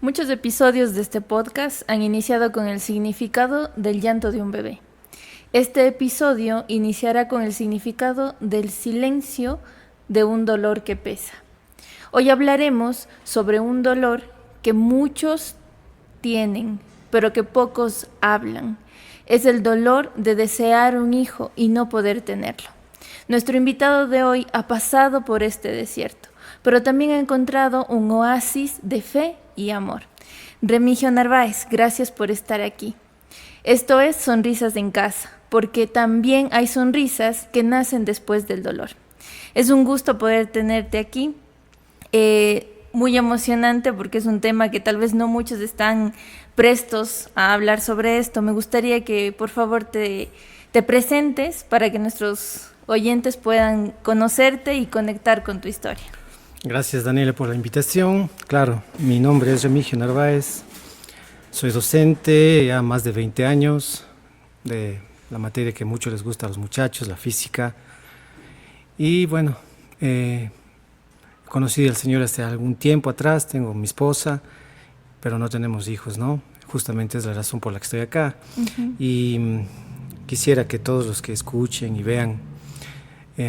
Muchos episodios de este podcast han iniciado con el significado del llanto de un bebé. Este episodio iniciará con el significado del silencio de un dolor que pesa. Hoy hablaremos sobre un dolor que muchos tienen, pero que pocos hablan. Es el dolor de desear un hijo y no poder tenerlo. Nuestro invitado de hoy ha pasado por este desierto, pero también ha encontrado un oasis de fe y amor. Remigio Narváez, gracias por estar aquí. Esto es Sonrisas en Casa, porque también hay sonrisas que nacen después del dolor. Es un gusto poder tenerte aquí, muy emocionante porque es un tema que tal vez no muchos están prestos a hablar sobre esto. Me gustaría que por favor te presentes para que nuestros oyentes puedan conocerte y conectar con tu historia. Gracias, Daniela, por la invitación. Claro, mi nombre es Remigio Narváez, soy docente ya más de 20 años de la materia que mucho les gusta a los muchachos, la física. Y bueno, conocí al Señor hace algún tiempo atrás, tengo mi esposa, pero no tenemos hijos, ¿no? Justamente es la razón por la que estoy acá. Uh-huh. Y quisiera que todos los que escuchen y vean,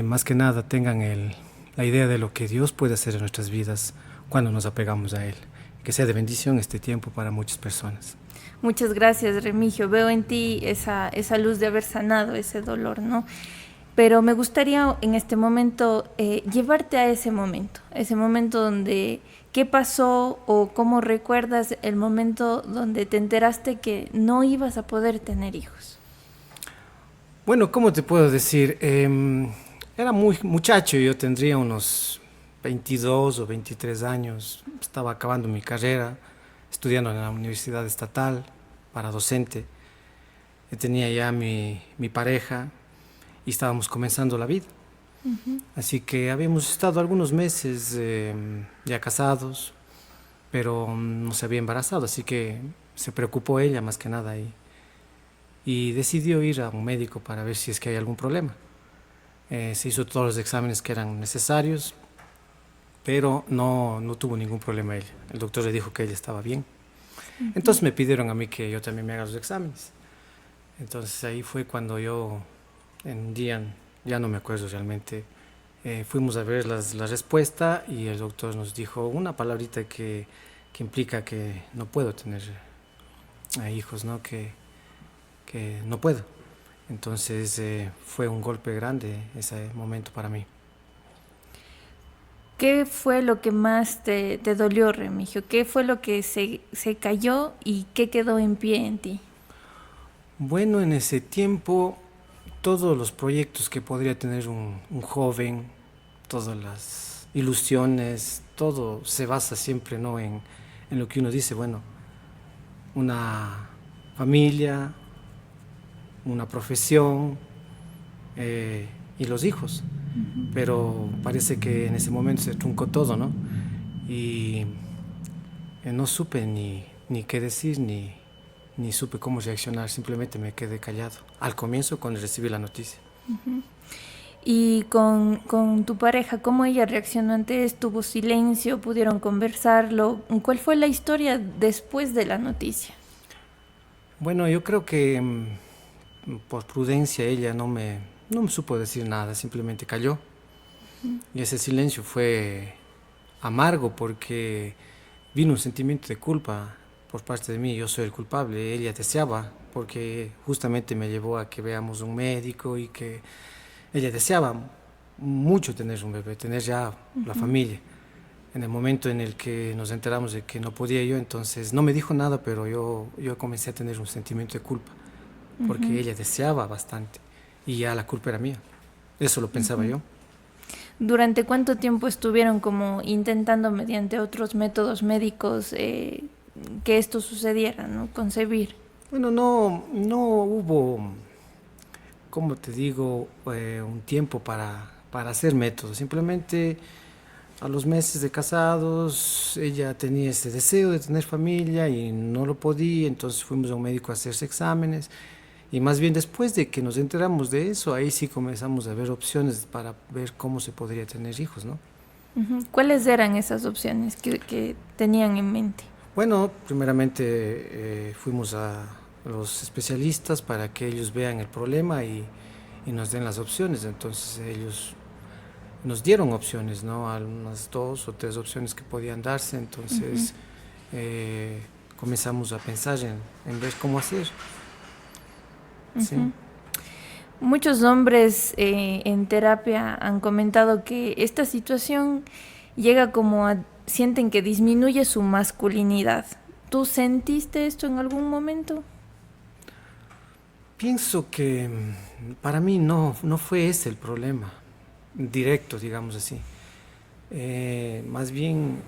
más que nada tengan la idea de lo que Dios puede hacer en nuestras vidas cuando nos apegamos a Él. Que sea de bendición este tiempo para muchas personas. Muchas gracias, Remigio. Veo en ti esa luz de haber sanado ese dolor, ¿no? Pero me gustaría en este momento llevarte a ese momento donde, ¿qué pasó o cómo recuerdas el momento donde te enteraste que no ibas a poder tener hijos? Bueno, ¿cómo te puedo decir? Era muy muchacho, yo tendría unos 22 o 23 años, estaba acabando mi carrera, estudiando en la Universidad Estatal para docente. Yo tenía ya mi pareja y estábamos comenzando la vida. Uh-huh. Así que habíamos estado algunos meses ya casados, pero no se había embarazado, así que se preocupó ella más que nada y decidió ir a un médico para ver si es que hay algún problema. Se hizo todos los exámenes que eran necesarios, pero no tuvo ningún problema ella. El doctor le dijo que ella estaba bien. Uh-huh. Entonces me pidieron a mí que yo también me haga los exámenes. Entonces ahí fue cuando yo, en un día, ya no me acuerdo realmente, fuimos a ver la respuesta y el doctor nos dijo una palabrita que implica que no puedo tener hijos, ¿no? Que no puedo. Entonces fue un golpe grande ese momento para mí. ¿Qué fue lo que más te dolió, Remigio? ¿Qué fue lo que se cayó y qué quedó en pie en ti? Bueno, en ese tiempo todos los proyectos que podría tener un joven, todas las ilusiones, todo se basa siempre, ¿no? en lo que uno dice, bueno, una familia, una profesión y los hijos. Uh-huh. Pero parece que en ese momento se truncó todo, ¿no? Y no supe ni qué decir, ni supe cómo reaccionar, simplemente me quedé callado. Al comienzo cuando recibí la noticia. Uh-huh. Y con tu pareja, ¿cómo ella reaccionó ante esto? ¿Tuvo silencio? ¿Pudieron conversarlo? ¿Cuál fue la historia después de la noticia? Bueno, yo creo que por prudencia ella no me supo decir nada, simplemente calló. Uh-huh. Y ese silencio fue amargo porque vino un sentimiento de culpa por parte de mí. Yo soy el culpable, ella deseaba, porque justamente me llevó a que veamos un médico y que ella deseaba mucho tener un bebé, tener ya uh-huh. la familia. En el momento en el que nos enteramos de que no podía yo, entonces no me dijo nada, pero yo comencé a tener un sentimiento de culpa, porque uh-huh. ella deseaba bastante y ya la culpa era mía. Eso lo pensaba uh-huh. yo. ¿Durante cuánto tiempo estuvieron como intentando mediante otros métodos médicos que esto sucediera, ¿no? Concebir. Bueno, no hubo, como te digo, un tiempo para hacer métodos. Simplemente a los meses de casados ella tenía ese deseo de tener familia y no lo podía, entonces fuimos a un médico a hacerse exámenes Y más bien después de que nos enteramos de eso, ahí sí comenzamos a ver opciones para ver cómo se podría tener hijos, ¿no? ¿Cuáles eran esas opciones que tenían en mente? Bueno, primeramente fuimos a los especialistas para que ellos vean el problema y nos den las opciones. Entonces ellos nos dieron opciones, ¿no? Algunas 2 o 3 opciones que podían darse. Entonces comenzamos a pensar en ver cómo hacer. Sí. Muchos hombres en terapia han comentado que esta situación llega como a... sienten que disminuye su masculinidad. ¿Tú sentiste esto en algún momento? Pienso que para mí no fue ese el problema directo, digamos así. Más bien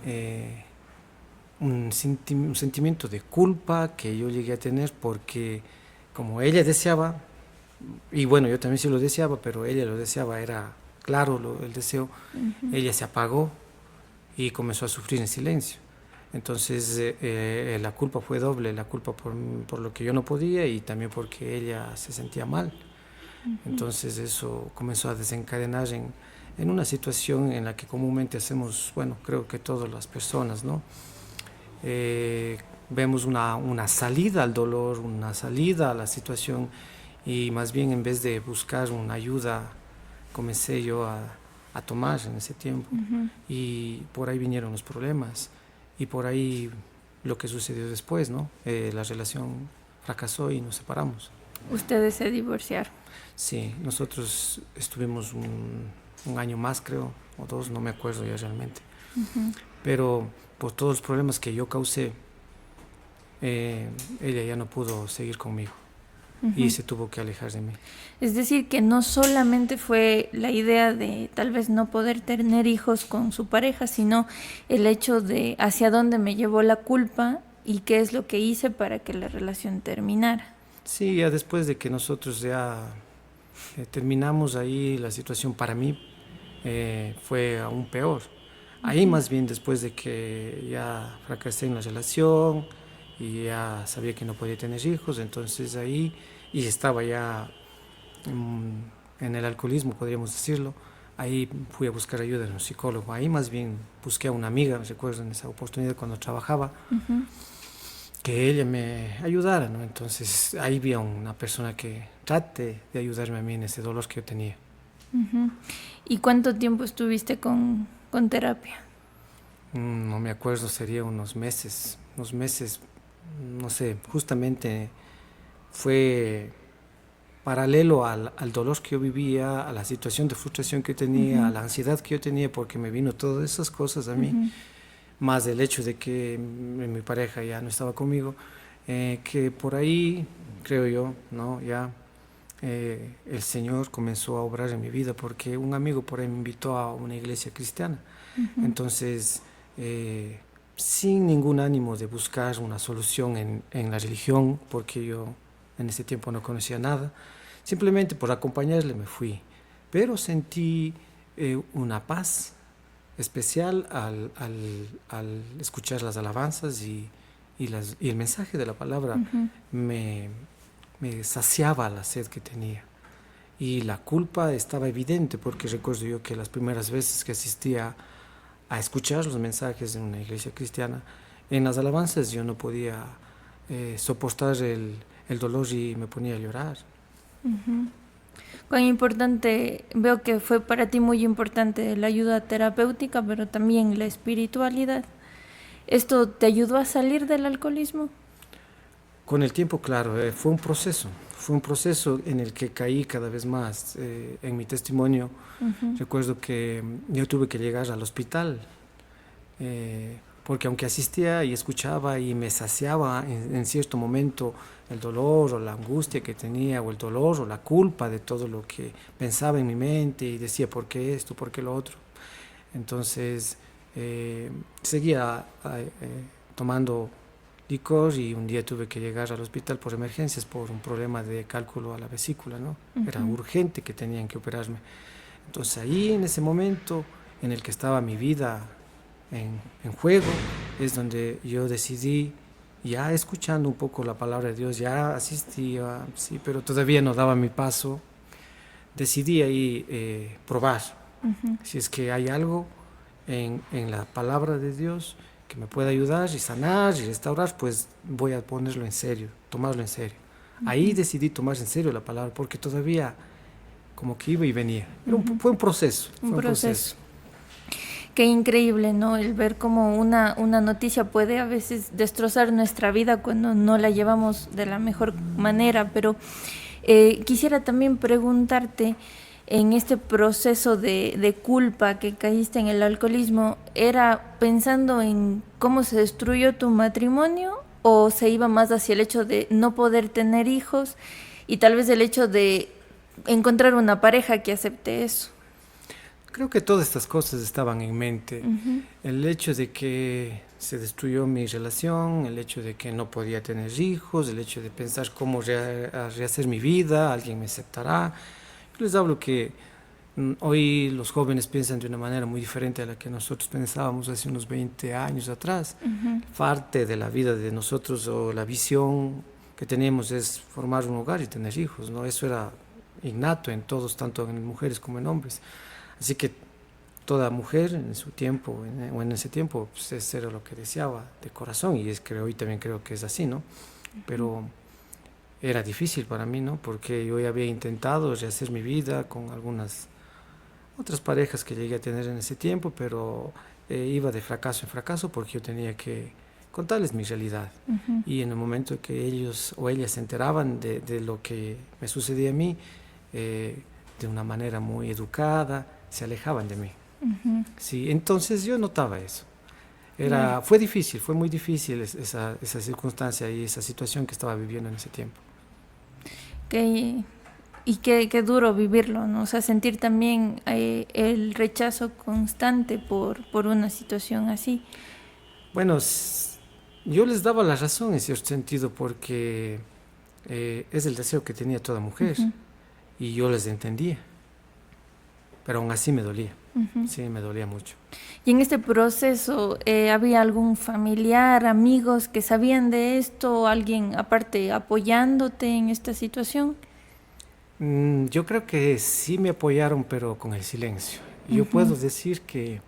un sentimiento de culpa que yo llegué a tener porque como ella deseaba, y bueno, yo también sí lo deseaba, pero ella lo deseaba, era claro el deseo, ella se apagó y comenzó a sufrir en silencio. Entonces la culpa fue doble, la culpa por lo que yo no podía y también porque ella se sentía mal. Entonces eso comenzó a desencadenar en una situación en la que comúnmente hacemos, bueno, creo que todas las personas, ¿no? Vemos una salida al dolor, una salida a la situación y más bien en vez de buscar una ayuda, comencé yo a tomar en ese tiempo y por ahí vinieron los problemas y por ahí lo que sucedió después, ¿no? La relación fracasó y nos separamos. Ustedes se divorciaron. Sí, nosotros estuvimos un año más, creo, o 2, no me acuerdo ya realmente. Pero por todos los problemas que yo causé, ella ya no pudo seguir conmigo y se tuvo que alejar de mí. Es decir, que no solamente fue la idea de tal vez no poder tener hijos con su pareja, sino el hecho de hacia dónde me llevó la culpa y qué es lo que hice para que la relación terminara. Sí, ya después de que nosotros ya terminamos ahí, la situación para mí fue aún peor. Ahí más bien después de que ya fracasé en la relación y ya sabía que no podía tener hijos, entonces ahí, y estaba ya en el alcoholismo, podríamos decirlo, ahí fui a buscar ayuda en un psicólogo. Ahí más bien busqué a una amiga, me recuerdo en esa oportunidad cuando trabajaba, que ella me ayudara, ¿no? Entonces ahí vi a una persona que trate de ayudarme a mí en ese dolor que yo tenía. ¿Y cuánto tiempo estuviste con terapia? No me acuerdo, sería unos meses, no sé, justamente fue paralelo al dolor que yo vivía, a la situación de frustración que yo tenía, a la ansiedad que yo tenía, porque me vino todas esas cosas a mí, más el hecho de que mi pareja ya no estaba conmigo, que por ahí, creo yo, ¿no? Ya el Señor comenzó a obrar en mi vida, porque un amigo por ahí me invitó a una iglesia cristiana. Entonces, sin ningún ánimo de buscar una solución en la religión, porque yo en ese tiempo no conocía nada, simplemente por acompañarle me fui, pero sentí una paz especial al escuchar las alabanzas y el mensaje de la palabra me saciaba la sed que tenía. Y la culpa estaba evidente porque recuerdo yo que las primeras veces que asistía a escuchar los mensajes en una iglesia cristiana, en las alabanzas yo no podía soportar el dolor y me ponía a llorar. Cuán importante, veo que fue para ti muy importante la ayuda terapéutica, pero también la espiritualidad. ¿Esto te ayudó a salir del alcoholismo? Con el tiempo, claro, fue un proceso en el que caí cada vez más. En mi testimonio, recuerdo que yo tuve que llegar al hospital, porque aunque asistía y escuchaba y me saciaba en cierto momento el dolor o la angustia que tenía, o el dolor o la culpa de todo lo que pensaba en mi mente y decía, ¿por qué esto? ¿Por qué lo otro? Entonces, seguía tomando licor y un día tuve que llegar al hospital por emergencias por un problema de cálculo a la vesícula, ¿no? Era urgente que tenían que operarme. Entonces ahí en ese momento en el que estaba mi vida en juego es donde yo decidí ya escuchando un poco la palabra de Dios, ya asistía, sí, pero todavía no daba mi paso. Decidí ahí probar. Si es que hay algo en la palabra de Dios que me pueda ayudar y sanar y restaurar, pues voy a ponerlo en serio, tomarlo en serio. Ahí decidí tomar en serio la palabra, porque todavía como que iba y venía. Fue un proceso. Un proceso. Qué increíble, ¿no? El ver cómo una noticia puede a veces destrozar nuestra vida cuando no la llevamos de la mejor manera, pero quisiera también preguntarte, en este proceso de culpa que caíste en el alcoholismo, ¿era pensando en cómo se destruyó tu matrimonio o se iba más hacia el hecho de no poder tener hijos y tal vez el hecho de encontrar una pareja que acepte eso? Creo que todas estas cosas estaban en mente. El hecho de que se destruyó mi relación, el hecho de que no podía tener hijos, el hecho de pensar cómo rehacer mi vida, alguien me aceptará. Yo les hablo que hoy los jóvenes piensan de una manera muy diferente a la que nosotros pensábamos hace unos 20 años atrás. Parte de la vida de nosotros, o la visión que teníamos, es formar un hogar y tener hijos, ¿no? Eso era innato en todos, tanto en mujeres como en hombres. Así que toda mujer en su tiempo, o en ese tiempo, pues eso era lo que deseaba de corazón, y es que hoy también creo que es así, ¿no? Pero era difícil para mí, ¿no? Porque yo ya había intentado rehacer mi vida con algunas otras parejas que llegué a tener en ese tiempo, pero iba de fracaso en fracaso, porque yo tenía que contarles mi realidad. Y en el momento que ellos o ellas se enteraban de lo que me sucedía a mí, de una manera muy educada, se alejaban de mí. Sí, entonces yo notaba eso. Fue difícil, fue muy difícil esa circunstancia y esa situación que estaba viviendo en ese tiempo. Y qué duro vivirlo, ¿no? O sea, sentir también el rechazo constante por una situación así. Bueno, yo les daba la razón en cierto sentido, porque es el deseo que tenía toda mujer, y yo les entendía, pero aún así me dolía. Sí, me dolía mucho. Y en este proceso, ¿había algún familiar, amigos que sabían de esto, alguien aparte apoyándote en esta situación? Yo creo que sí me apoyaron, pero con el silencio. Yo puedo decir que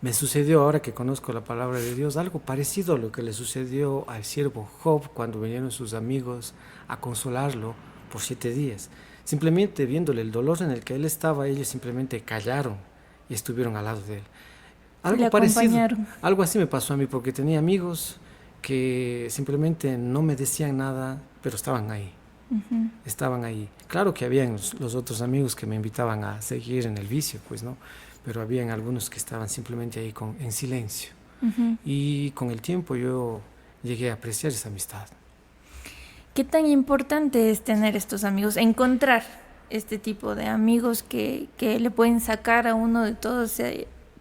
me sucedió, ahora que conozco la palabra de Dios, algo parecido a lo que le sucedió al siervo Job cuando vinieron sus amigos a consolarlo por 7 días. Simplemente viéndole el dolor en el que él estaba, ellos simplemente callaron y estuvieron al lado de él. Algo parecido, algo así me pasó a mí, porque tenía amigos que simplemente no me decían nada, pero estaban ahí. Estaban ahí. Claro que habían los otros amigos que me invitaban a seguir en el vicio, pues, ¿no? Pero habían algunos que estaban simplemente ahí en silencio. Y con el tiempo yo llegué a apreciar esa amistad. ¿Qué tan importante es tener estos amigos? Encontrar este tipo de amigos que le pueden sacar a uno de todos.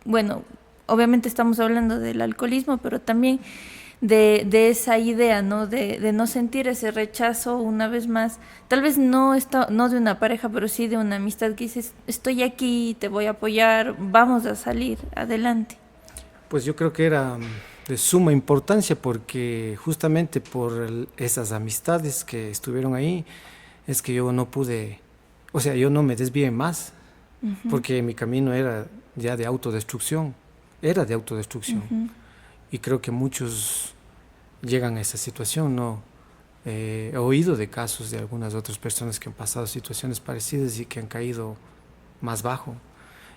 Bueno, obviamente estamos hablando del alcoholismo, pero también de esa idea, ¿no? De no sentir ese rechazo una vez más. Tal vez no de una pareja, pero sí de una amistad que dices, estoy aquí, te voy a apoyar, vamos a salir adelante. Pues yo creo que era de suma importancia, porque justamente por esas amistades que estuvieron ahí es que yo no pude, o sea, yo no me desvié más, porque mi camino era ya de autodestrucción, y creo que muchos llegan a esa situación, ¿no? He oído de casos de algunas otras personas que han pasado situaciones parecidas y que han caído más bajo.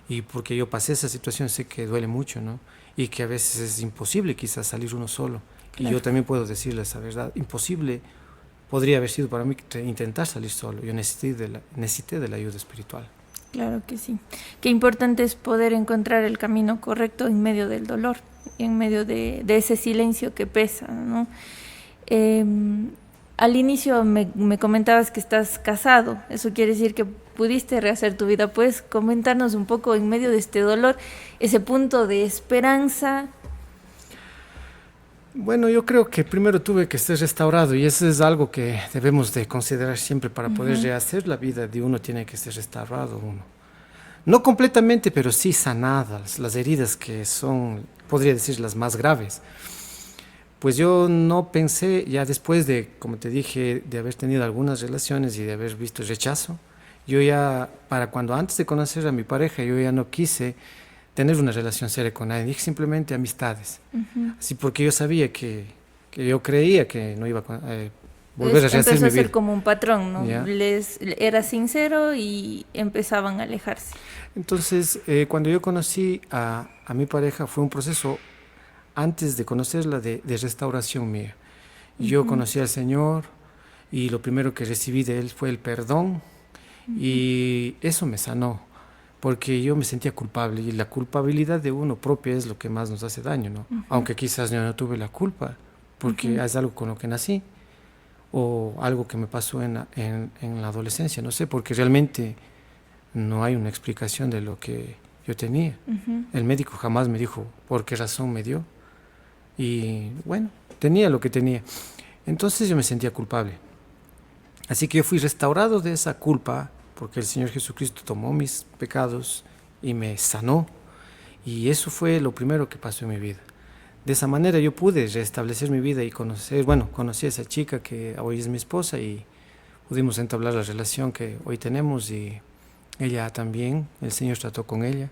Y porque yo pasé esa situación, sé que duele mucho, ¿no? Y que a veces es imposible quizás salir uno solo. Claro. Y yo también puedo decirles esa verdad. Imposible podría haber sido para mí intentar salir solo. Yo necesité de la ayuda espiritual. Claro que sí. Qué importante es poder encontrar el camino correcto en medio del dolor, en medio de ese silencio que pesa, ¿no? Al inicio me comentabas que estás casado. Eso quiere decir que pudiste rehacer tu vida. ¿Puedes comentarnos un poco, en medio de este dolor, ese punto de esperanza? Bueno, yo creo que primero tuve que ser restaurado, y eso es algo que debemos de considerar siempre. Para poder rehacer la vida de uno, tiene que ser restaurado uno. No completamente, pero sí sanadas las heridas que son, podría decir, las más graves. Pues yo no pensé, ya después de, como te dije, de haber tenido algunas relaciones y de haber visto el rechazo, yo ya, antes de conocer a mi pareja, yo ya no quise tener una relación seria con nadie, dije simplemente amistades. Así porque yo sabía que yo creía que no iba a volver a rehacer Empezó mi a ser vida. como un patrón, ¿no? ¿Ya? Era sincero y empezaban a alejarse. Entonces, cuando yo conocí a mi pareja, fue un proceso antes de conocerla de restauración mía. Yo conocí al Señor y lo primero que recibí de Él fue el perdón y eso me sanó, porque yo me sentía culpable y la culpabilidad de uno propia es lo que más nos hace daño, ¿no? Aunque quizás yo no tuve la culpa, porque es algo con lo que nací o algo que me pasó en la adolescencia, no sé, porque realmente no hay una explicación de lo que yo tenía. El médico jamás me dijo por qué razón me dio. Y bueno, tenía lo que tenía. Entonces yo me sentía culpable. Así que yo fui restaurado de esa culpa porque el Señor Jesucristo tomó mis pecados y me sanó. Y eso fue lo primero que pasó en mi vida. De esa manera yo pude restablecer mi vida y conocí a esa chica que hoy es mi esposa y pudimos entablar la relación que hoy tenemos y ella también, el Señor trató con ella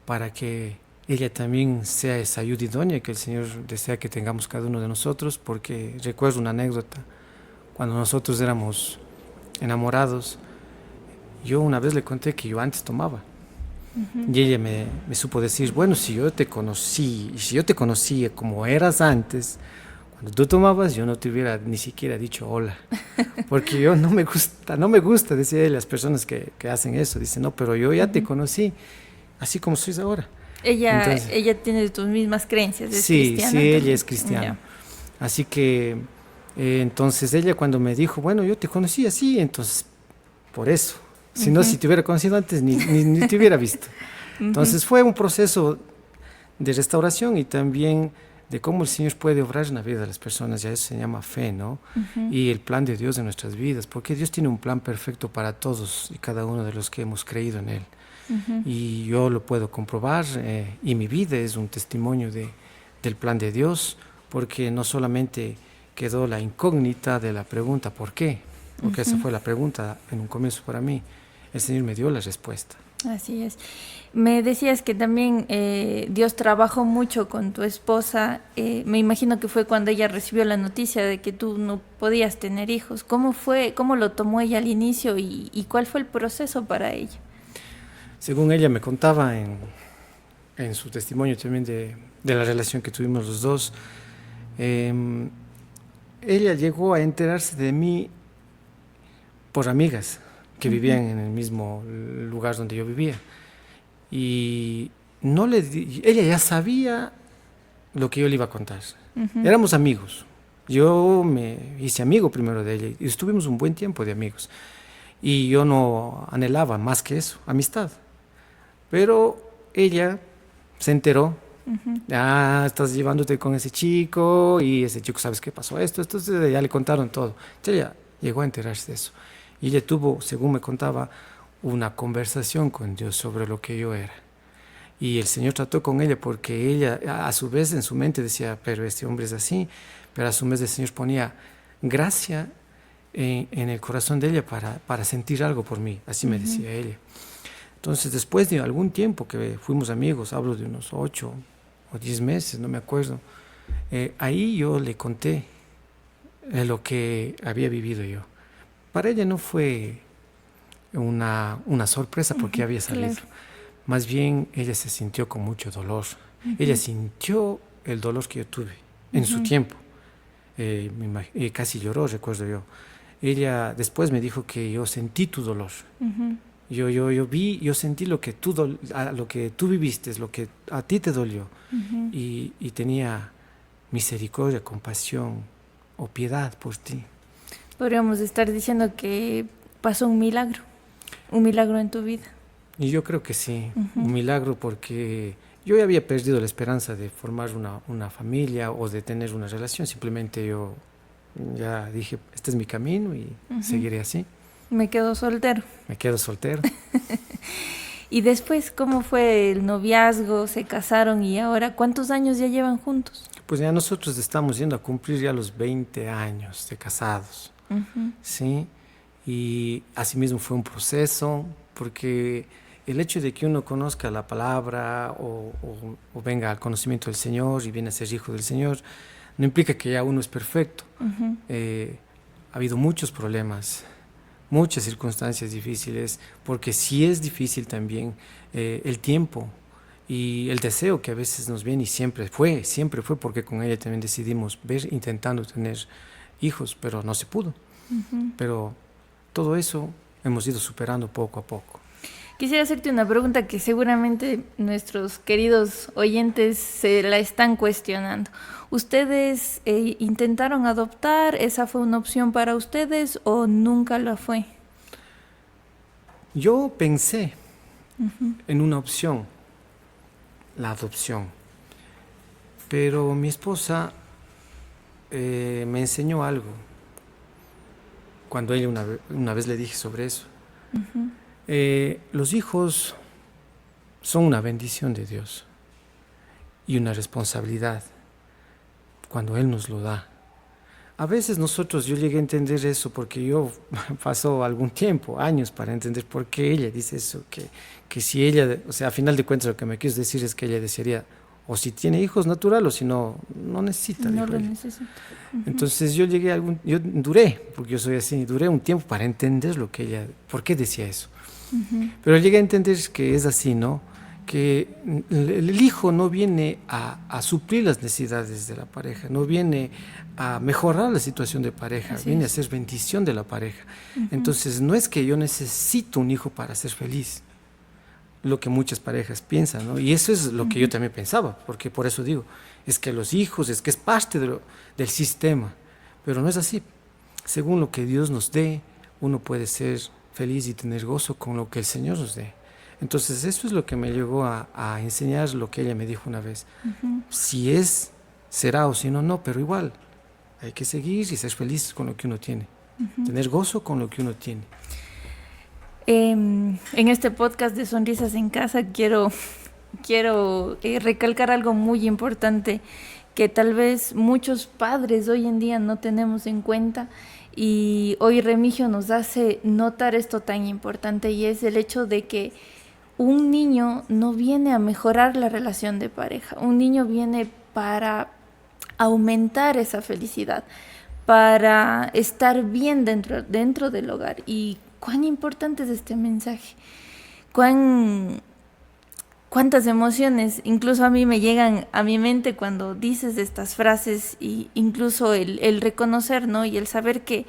para que ella también sea esa ayuda idónea que el Señor desea que tengamos cada uno de nosotros, porque recuerdo una anécdota, cuando nosotros éramos enamorados, yo una vez le conté que yo antes tomaba, y ella me supo decir, bueno, si yo te conocía como eras antes, cuando tú tomabas yo no te hubiera ni siquiera dicho hola, porque yo no me gusta, decía ella, las personas que hacen eso, dicen, no, pero yo ya te conocí, así como sois ahora. Entonces, Ella tiene tus mismas creencias, es sí, cristiana. sí, Entonces, ella es cristiana. ya. Así que, entonces ella cuando me dijo, bueno, yo te conocí así, entonces, por eso. Si no, si te hubiera conocido antes, ni te hubiera visto. Entonces fue un proceso de restauración y también de cómo el Señor puede obrar en la vida de las personas, ya eso se llama fe, ¿no? Y el plan de Dios en nuestras vidas, porque Dios tiene un plan perfecto para todos y cada uno de los que hemos creído en Él. Y yo lo puedo comprobar y mi vida es un testimonio del plan de Dios, porque no solamente quedó la incógnita de la pregunta ¿por qué? Porque esa fue la pregunta en un comienzo para mí. El Señor me dio la respuesta. Así es. Me decías que también Dios trabajó mucho con tu esposa. Me imagino que fue cuando ella recibió la noticia de que tú no podías tener hijos. ¿Cómo fue? ¿Cómo lo tomó ella al inicio y cuál fue el proceso para ella? Según ella me contaba en su testimonio también de la relación que tuvimos los dos, ella llegó a enterarse de mí por amigas que vivían en el mismo lugar donde yo vivía. Y ella ya sabía lo que yo le iba a contar. Éramos amigos. Yo me hice amigo primero de ella y estuvimos un buen tiempo de amigos. Y yo no anhelaba más que eso, amistad. Pero ella se enteró, estás llevándote con ese chico y ese chico, ¿sabes qué pasó esto? Entonces ya le contaron todo. Entonces ella llegó a enterarse de eso. Y ella tuvo, según me contaba, una conversación con Dios sobre lo que yo era. Y el Señor trató con ella porque ella, a su vez, en su mente decía, pero este hombre es así. Pero a su vez el Señor ponía gracia en el corazón de ella para sentir algo por mí. Así me decía ella. Entonces, después de algún tiempo que fuimos amigos, hablo de unos 8 o 10 meses, no me acuerdo, ahí yo le conté lo que había vivido yo. Para ella no fue una sorpresa porque había salido. Claro. Más bien, ella se sintió con mucho dolor. Ella sintió el dolor que yo tuve en su tiempo. Casi lloró, recuerdo yo. Ella después me dijo que yo sentí tu dolor. Yo sentí lo que tú viviste, lo que a ti te dolió. Y tenía misericordia, compasión o piedad por ti. Podríamos estar diciendo que pasó un milagro en tu vida. Y yo creo que sí, un milagro porque yo ya había perdido la esperanza de formar una familia o de tener una relación. Simplemente yo ya dije, este es mi camino y seguiré así. Me quedo soltero. Me quedo soltero. Y después, ¿cómo fue el noviazgo? ¿Se casaron y ahora cuántos años ya llevan juntos? Pues ya nosotros estamos yendo a cumplir ya los 20 años de casados, ¿sí? Y asimismo fue un proceso, porque el hecho de que uno conozca la palabra o venga al conocimiento del Señor y viene a ser hijo del Señor, no implica que ya uno es perfecto. Ha habido muchos problemas, muchas circunstancias difíciles, porque sí es difícil también el tiempo y el deseo que a veces nos viene, y siempre fue, porque con ella también decidimos ver, intentando tener hijos, pero no se pudo. Pero todo eso hemos ido superando poco a poco. Quisiera hacerte una pregunta que seguramente nuestros queridos oyentes se la están cuestionando. ¿Ustedes intentaron adoptar? ¿Esa fue una opción para ustedes o nunca lo fue? Yo pensé en una opción, la adopción, pero mi esposa me enseñó algo cuando ella una vez le dije sobre eso. Los hijos son una bendición de Dios y una responsabilidad cuando Él nos lo da. A veces yo llegué a entender eso porque yo pasó algún tiempo, años, para entender por qué ella dice eso, que si ella, o sea, a final de cuentas lo que me quiso decir es que ella desearía, o si tiene hijos natural o si no necesita. No lo necesita. Entonces yo duré, porque yo soy así, duré un tiempo para entender por qué decía eso. Pero llegué a entender que es así, ¿no? Que el hijo no viene a suplir las necesidades de la pareja, no viene a mejorar la situación de pareja, viene a ser bendición de la pareja. Entonces no es que yo necesito un hijo para ser feliz, lo que muchas parejas piensan, ¿no? Y eso es lo que yo también pensaba, porque por eso digo, es que los hijos, es que es parte del sistema, pero no es así. Según lo que Dios nos dé, uno puede ser feliz y tener gozo con lo que el Señor nos dé. Entonces eso es lo que me llegó a enseñar lo que ella me dijo una vez. Si será, o si no, no, pero igual hay que seguir y ser feliz con lo que uno tiene, tener gozo con lo que uno tiene. En este podcast de Sonrisas en Casa quiero recalcar algo muy importante que tal vez muchos padres hoy en día no tenemos en cuenta, y hoy Remigio nos hace notar esto tan importante, y es el hecho de que un niño no viene a mejorar la relación de pareja, un niño viene para aumentar esa felicidad, para estar bien dentro del hogar. Y cuán importante es este mensaje, cuántas emociones incluso a mí me llegan a mi mente cuando dices estas frases, y incluso el reconocer, ¿no? Y el saber que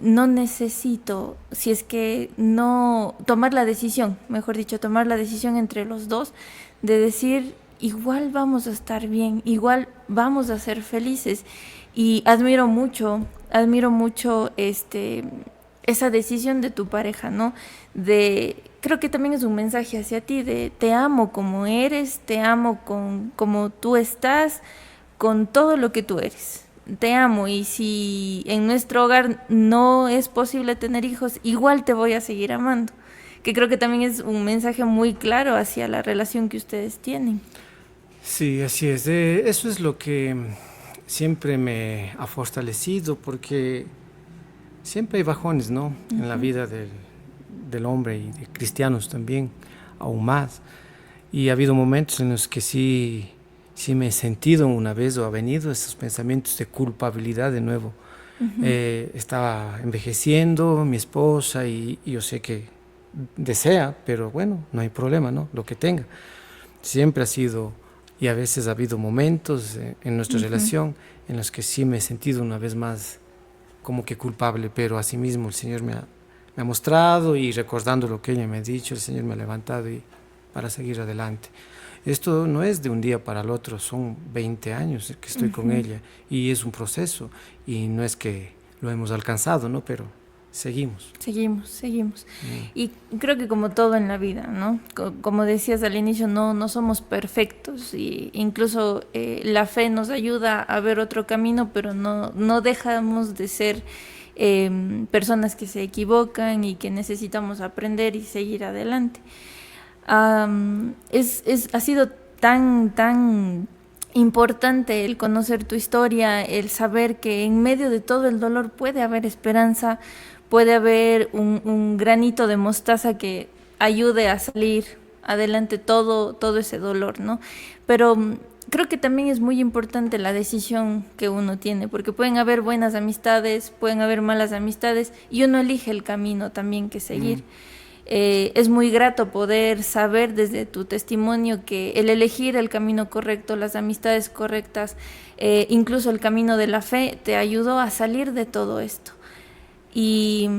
no necesito, si es que no tomar la decisión entre los dos, de decir, igual vamos a estar bien, igual vamos a ser felices. Y admiro mucho esa decisión de tu pareja, ¿no? Creo que también es un mensaje hacia ti de te amo como eres, te amo como tú estás, con todo lo que tú eres. Te amo, y si en nuestro hogar no es posible tener hijos, igual te voy a seguir amando. Que creo que también es un mensaje muy claro hacia la relación que ustedes tienen. Sí, así es. Eso es lo que siempre me ha fortalecido, porque siempre hay bajones, ¿no? En la vida del hombre, y de cristianos también, aún más. Y ha habido momentos en los que sí me he sentido una vez, o ha venido esos pensamientos de culpabilidad de nuevo. Estaba envejeciendo mi esposa, y yo sé que desea, pero bueno, no hay problema, ¿no? Lo que tenga. Siempre ha sido, y a veces ha habido momentos en nuestra relación en los que sí me he sentido una vez más como que culpable, pero asimismo el Señor me ha mostrado, y recordando lo que ella me ha dicho, el Señor me ha levantado para seguir adelante. Esto no es de un día para el otro, son 20 años que estoy con ella, y es un proceso, y no es que lo hemos alcanzado, ¿no? Pero seguimos. Y creo que como todo en la vida, ¿no? Como decías al inicio, no somos perfectos, y incluso la fe nos ayuda a ver otro camino, pero no dejamos de ser personas que se equivocan y que necesitamos aprender y seguir adelante. Ha sido tan importante el conocer tu historia, el saber que en medio de todo el dolor puede haber esperanza, puede haber un granito de mostaza que ayude a salir adelante todo ese dolor, ¿no? Pero creo que también es muy importante la decisión que uno tiene, porque pueden haber buenas amistades, pueden haber malas amistades, y uno elige el camino también que seguir. Es muy grato poder saber desde tu testimonio que el elegir el camino correcto, las amistades correctas, incluso el camino de la fe, te ayudó a salir de todo esto y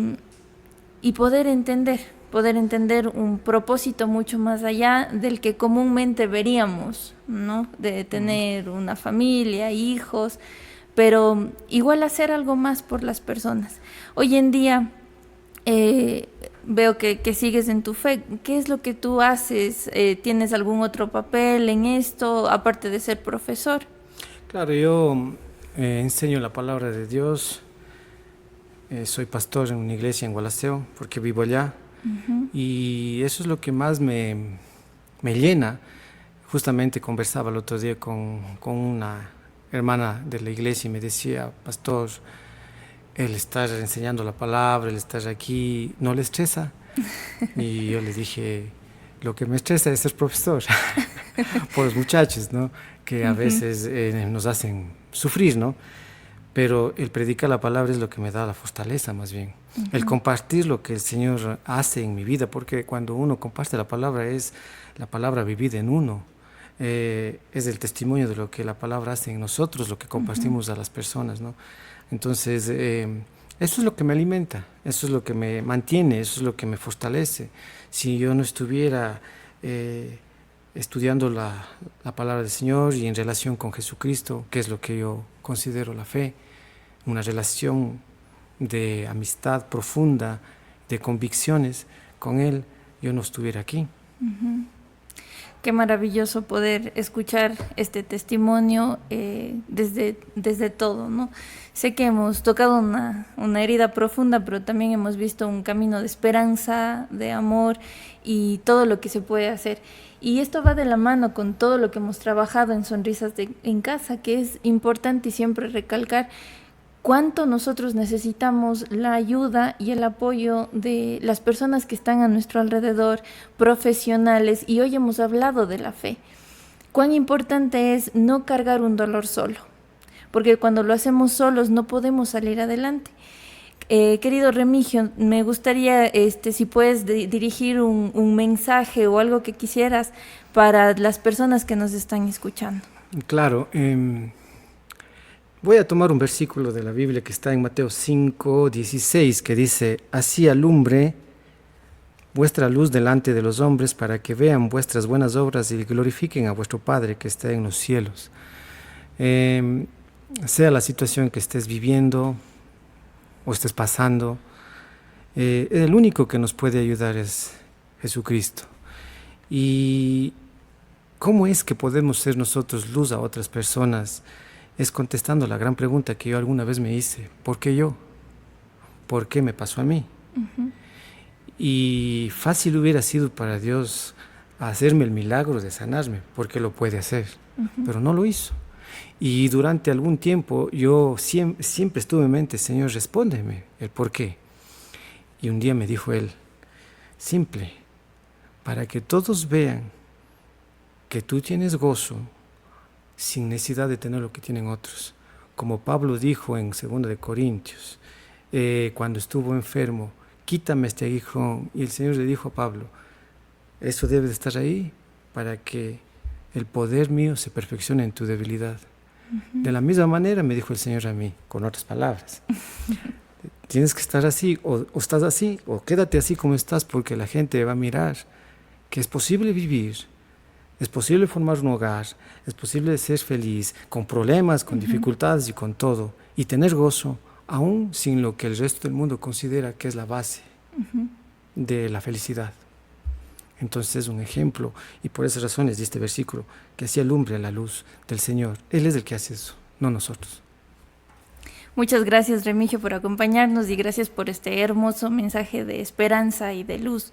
poder entender un propósito mucho más allá del que comúnmente veríamos, ¿no? De tener una familia, hijos, pero igual hacer algo más por las personas. Hoy en día veo que sigues en tu fe. ¿Qué es lo que tú haces? ¿Tienes algún otro papel en esto, aparte de ser profesor? Claro, yo enseño la palabra de Dios. Soy pastor en una iglesia en Gualaceo, porque vivo allá. Y eso es lo que más me llena. Justamente conversaba el otro día con una hermana de la iglesia y me decía: pastor, el estar enseñando la palabra, el estar aquí, ¿no le estresa? Y yo le dije: lo que me estresa es ser profesor por los muchachos, ¿no? Que a veces nos hacen sufrir, ¿no? Pero el predicar la palabra es lo que me da la fortaleza, más bien. El compartir lo que el Señor hace en mi vida, porque cuando uno comparte la palabra, es la palabra vivida en uno. Es el testimonio de lo que la palabra hace en nosotros, lo que compartimos a las personas, ¿no? Entonces, eso es lo que me alimenta, eso es lo que me mantiene, eso es lo que me fortalece. Si yo no estuviera estudiando la palabra del Señor y en relación con Jesucristo, que es lo que yo considero la fe, una relación de amistad profunda, de convicciones con Él, yo no estuviera aquí. Qué maravilloso poder escuchar este testimonio desde todo, ¿no? Sé que hemos tocado una herida profunda, pero también hemos visto un camino de esperanza, de amor y todo lo que se puede hacer. Y esto va de la mano con todo lo que hemos trabajado en Sonrisas en Casa, que es importante y siempre recalcar cuánto nosotros necesitamos la ayuda y el apoyo de las personas que están a nuestro alrededor, profesionales, y hoy hemos hablado de la fe. Cuán importante es no cargar un dolor solo, porque cuando lo hacemos solos no podemos salir adelante. Querido Remigio, me gustaría si puedes dirigir un mensaje o algo que quisieras para las personas que nos están escuchando. Claro, voy a tomar un versículo de la Biblia que está en Mateo 5:16, que dice: así alumbre vuestra luz delante de los hombres, para que vean vuestras buenas obras y glorifiquen a vuestro Padre que está en los cielos. Sea la situación que estés viviendo o estés pasando, el único que nos puede ayudar es Jesucristo. ¿Y cómo es que podemos ser nosotros luz a otras personas? Es contestando la gran pregunta que yo alguna vez me hice: ¿por qué yo? ¿Por qué me pasó a mí? Y fácil hubiera sido para Dios hacerme el milagro de sanarme, porque lo puede hacer, pero no lo hizo. Y durante algún tiempo yo siempre estuve en mente: Señor, respóndeme el por qué. Y un día me dijo Él: simple, para que todos vean que tú tienes gozo sin necesidad de tener lo que tienen otros. Como Pablo dijo en 2 de Corintios, cuando estuvo enfermo: quítame este aguijón. Y el Señor le dijo a Pablo: eso debe de estar ahí para que el poder mío se perfeccione en tu debilidad. De la misma manera me dijo el Señor a mí, con otras palabras: tienes que estar así, o estás así, o quédate así como estás, porque la gente va a mirar que es posible vivir, es posible formar un hogar, es posible ser feliz, con problemas, con dificultades y con todo, y tener gozo, aún sin lo que el resto del mundo considera que es la base de la felicidad. Entonces es un ejemplo, y por esas razones de este versículo, que así alumbre la luz del Señor. Él es el que hace eso, no nosotros. Muchas gracias, Remigio, por acompañarnos y gracias por este hermoso mensaje de esperanza y de luz.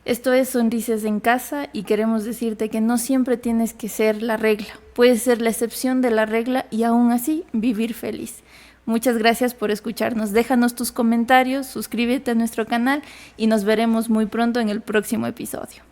Esto es Sonrisas en Casa y queremos decirte que no siempre tienes que ser la regla. Puedes ser la excepción de la regla y aún así vivir feliz. Muchas gracias por escucharnos. Déjanos tus comentarios, suscríbete a nuestro canal y nos veremos muy pronto en el próximo episodio.